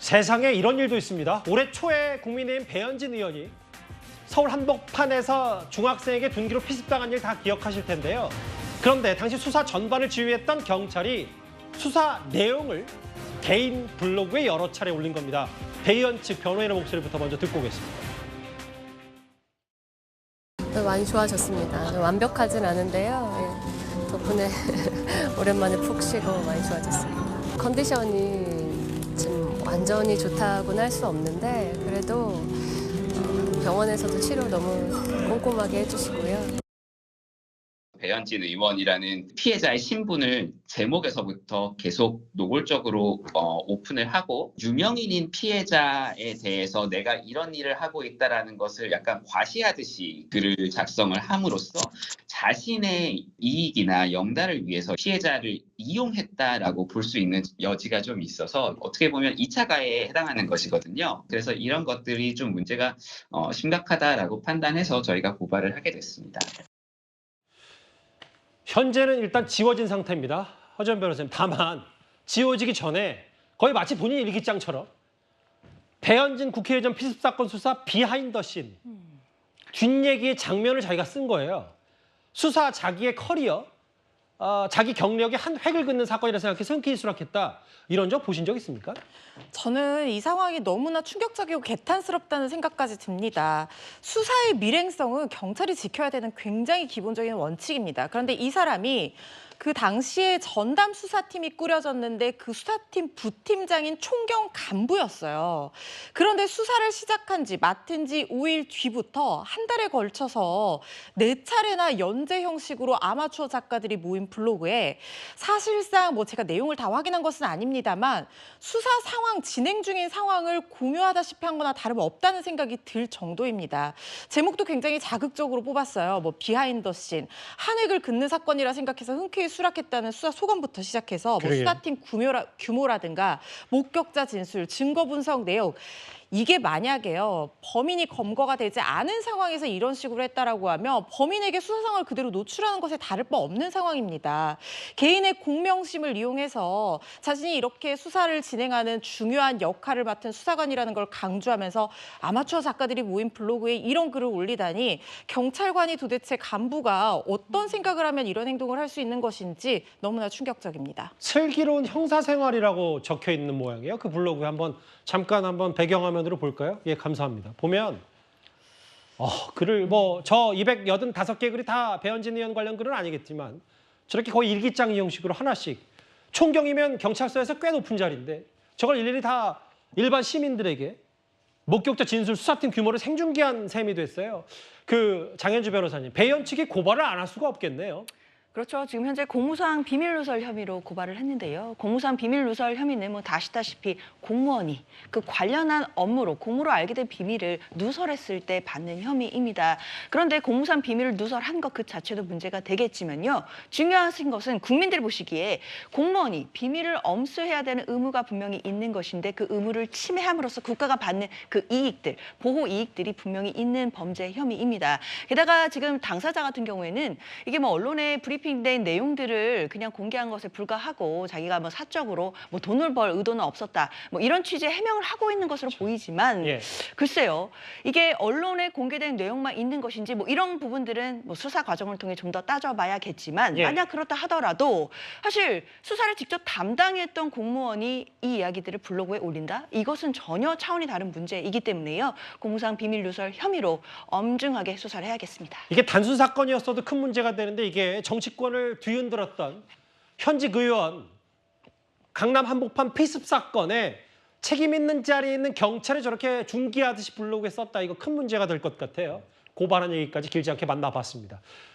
세상에 이런 일도 있습니다. 올해 초에 국민의힘 배현진 의원이 서울 한복판에서 중학생에게 둔기로 피습당한 일 다 기억하실 텐데요. 그런데 당시 수사 전반을 지휘했던 경찰이 수사 내용을 개인 블로그에 여러 차례 올린 겁니다. 배 의원 측 변호인의 목소리부터 먼저 듣고 오겠습니다. 많이 좋아졌습니다. 완벽하진 않은데요. 예, 덕분에 오랜만에 푹 쉬고 많이 좋아졌습니다. 컨디션이 지금 완전히 좋다고는 할 수 없는데 그래도 병원에서도 치료 너무 꼼꼼하게 해주시고요. 배현진 의원이라는 피해자의 신분을 제목에서부터 계속 노골적으로 오픈을 하고 유명인인 피해자에 대해서 내가 이런 일을 하고 있다라는 것을 약간 과시하듯이 글을 작성을 함으로써 자신의 이익이나 영달을 위해서 피해자를 이용했다라고 볼 수 있는 여지가 좀 있어서 어떻게 보면 2차 가해에 해당하는 것이거든요. 그래서 이런 것들이 좀 문제가 심각하다라고 판단해서 저희가 고발을 하게 됐습니다. 현재는 일단 지워진 상태입니다. 허지원 변호사님. 다만 지워지기 전에 거의 마치 본인 일기장처럼 배현진 국회의원 피습 사건 수사 비하인드 씬 뒷얘기의 장면을 자기가 쓴 거예요. 수사 자기의 커리어, 자기 경력의 한 획을 긋는 사건이라 생각해서 흔쾌히 수락했다. 이런 적 보신 적 있습니까? 저는 이 상황이 너무나 충격적이고 개탄스럽다는 생각까지 듭니다. 수사의 밀행성은 경찰이 지켜야 되는 굉장히 기본적인 원칙입니다. 그런데 이 사람이 그 당시에 전담 수사팀이 꾸려졌는데 그 수사팀 부팀장인 총경 간부였어요. 그런데 수사를 시작한 지 맡은 지 5일 뒤부터 한 달에 걸쳐서 4차례나 연재 형식으로 아마추어 작가들이 모인 블로그에 사실상 제가 내용을 다 확인한 것은 아닙니다만 수사 상황, 진행 중인 상황을 공유하다시피 한 거나 다름없다는 생각이 들 정도입니다. 제목도 굉장히 자극적으로 뽑았어요. 비하인드 씬, 한 획을 긋는 사건이라 생각해서 흔쾌히 수락했다는 수사 소감부터 시작해서 수사팀 규모라든가 목격자 진술, 증거 분석 내용, 이게 만약에요 범인이 검거가 되지 않은 상황에서 이런 식으로 했다라고 하면 범인에게 수사 상황을 그대로 노출하는 것에 다를 바 없는 상황입니다. 개인의 공명심을 이용해서 자신이 이렇게 수사를 진행하는 중요한 역할을 맡은 수사관이라는 걸 강조하면서 아마추어 작가들이 모인 블로그에 이런 글을 올리다니 경찰관이 도대체 간부가 어떤 생각을 하면 이런 행동을 할 수 있는 것인지 너무나 충격적입니다. 슬기로운 형사생활이라고 적혀 있는 모양이에요. 그 블로그에 잠깐 배경화면으로 볼까요? 예, 감사합니다. 보면 글을 저 285개 글이 다 배현진 의원 관련 글은 아니겠지만 저렇게 거의 일기장 형식으로 하나씩 총경이면 경찰서에서 꽤 높은 자리인데 저걸 일일이 다 일반 시민들에게 목격자 진술 수사팀 규모를 생중계한 셈이 됐어요. 장현주 변호사님, 배현 측이 고발을 안 할 수가 없겠네요. 그렇죠. 지금 현재 공무상 비밀누설 혐의로 고발을 했는데요. 공무상 비밀누설 혐의는 다 아시다시피 공무원이 그 관련한 업무로 공무로 알게 된 비밀을 누설했을 때 받는 혐의입니다. 그런데 공무상 비밀을 누설한 것 그 자체도 문제가 되겠지만요. 중요하신 것은 국민들이 보시기에 공무원이 비밀을 엄수해야 되는 의무가 분명히 있는 것인데 그 의무를 침해함으로써 국가가 받는 그 이익들, 보호 이익들이 분명히 있는 범죄 혐의입니다. 게다가 지금 당사자 같은 경우에는 이게 언론에 브리핑된 내용들을 그냥 공개한 것에 불과하고 자기가 사적으로 돈을 벌 의도는 없었다. 이런 취지의 해명을 하고 있는 것으로 보이지만 글쎄요. 이게 언론에 공개된 내용만 있는 것인지 이런 부분들은 수사 과정을 통해 좀 더 따져봐야겠지만 만약 그렇다 하더라도 사실 수사를 직접 담당했던 공무원이 이 이야기들을 블로그에 올린다? 이것은 전혀 차원이 다른 문제이기 때문에요. 공무상 비밀 누설 혐의로 엄중하게 수사를 해야겠습니다. 이게 단순 사건이었어도 큰 문제가 되는데 이게 정치권을 뒤흔들었던 현직 의원 강남 한복판 피습 사건에 책임 있는 자리에 있는 경찰이 저렇게 중기하듯이 블로그에 썼다. 이거 큰 문제가 될 것 같아요. 고발한 얘기까지 길지 않게 만나봤습니다.